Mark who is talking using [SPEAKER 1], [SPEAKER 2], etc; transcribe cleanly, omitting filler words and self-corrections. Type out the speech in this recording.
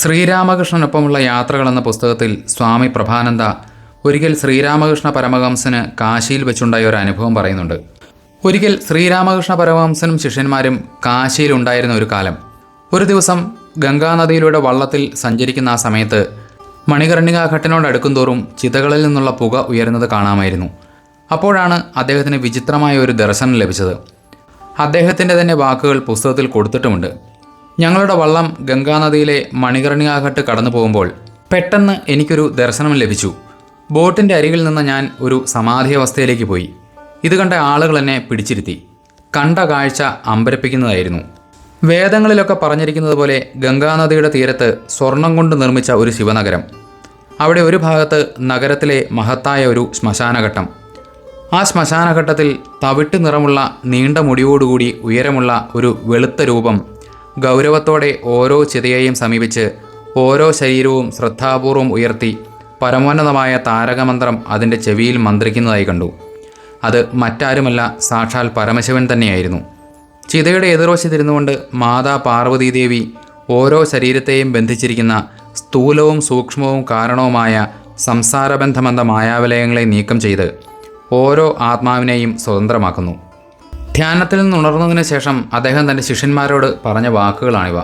[SPEAKER 1] ശ്രീരാമകൃഷ്ണനൊപ്പമുള്ള യാത്രകൾ എന്ന പുസ്തകത്തിൽ സ്വാമി പ്രഭാനന്ദ ഒരിക്കൽ ശ്രീരാമകൃഷ്ണ പരമഹംസന് കാശിയിൽ വെച്ചുണ്ടായ ഒരു അനുഭവം പറയുന്നുണ്ട്. ഒരിക്കൽ ശ്രീരാമകൃഷ്ണ പരമഹംസനും ശിഷ്യന്മാരും കാശിയിലുണ്ടായിരുന്ന ഒരു കാലം. ഒരു ദിവസം ഗംഗാനദിയിലൂടെ വള്ളത്തിൽ സഞ്ചരിക്കുന്ന ആ സമയത്ത് മണികർണികാഘട്ടിനോടടുക്കും തോറും ചിതകളിൽ നിന്നുള്ള പുക ഉയരുന്നത് കാണാമായിരുന്നു. അപ്പോഴാണ് അദ്ദേഹത്തിന് വിചിത്രമായ ഒരു ദർശനം ലഭിച്ചത്. അദ്ദേഹത്തിൻ്റെ തന്നെ വാക്കുകൾ പുസ്തകത്തിൽ കൊടുത്തിട്ടുമുണ്ട്. ഞങ്ങളുടെ വള്ളം ഗംഗാനദിയിലെ മണികർണികാഘട്ട് കടന്നു പോകുമ്പോൾ പെട്ടെന്ന് എനിക്കൊരു ദർശനം ലഭിച്ചു. ബോട്ടിൻ്റെ അരികിൽ നിന്ന് ഞാൻ ഒരു സമാധി അവസ്ഥയിലേക്ക് പോയി. ഇത് കണ്ട ആളുകൾ എന്നെ പിടിച്ചിരുത്തി. കണ്ട കാഴ്ച അമ്പരപ്പിക്കുന്നതായിരുന്നു. വേദങ്ങളിലൊക്കെ പറഞ്ഞിരിക്കുന്നത് പോലെ ഗംഗാനദിയുടെ തീരത്ത് സ്വർണം കൊണ്ട് നിർമ്മിച്ച ഒരു ശിവനഗരം. അവിടെ ഒരു ഭാഗത്ത് നഗരത്തിലെ മഹത്തായ ഒരു ശ്മശാനഘട്ടം. ആ ശ്മശാനഘട്ടത്തിൽ തവിട്ട് നിറമുള്ള നീണ്ട മുടിയോടുകൂടി ഉയരമുള്ള ഒരു വെളുത്ത രൂപം ഗൗരവത്തോടെ ഓരോ ചിതയെയും സമീപിച്ച് ഓരോ ശരീരവും ശ്രദ്ധാപൂർവം ഉയർത്തി പരമോന്നതമായ താരകമന്ത്രം അതിൻ്റെ ചെവിയിൽ മന്ത്രിക്കുന്നതായി കണ്ടു. അത് മറ്റാരുമല്ല, സാക്ഷാൽ പരമശിവൻ തന്നെയായിരുന്നു. ചിതയുടെ എതിർവശത്തിരുന്നുകൊണ്ട് മാതാ പാർവതീദേവി ഓരോ ശരീരത്തെയും ബന്ധിച്ചിരിക്കുന്ന സ്ഥൂലവും സൂക്ഷ്മവും കാരണവുമായ സംസാരബന്ധമെന്ന മായാവലയങ്ങളെ നീക്കം ചെയ്ത് ഓരോ ആത്മാവിനെയും സ്വതന്ത്രമാക്കുന്നു. ധ്യാനത്തിൽ നിന്നുണർന്നതിന് ശേഷം അദ്ദേഹം തൻ്റെ ശിഷ്യന്മാരോട് പറഞ്ഞ വാക്കുകളാണിവ.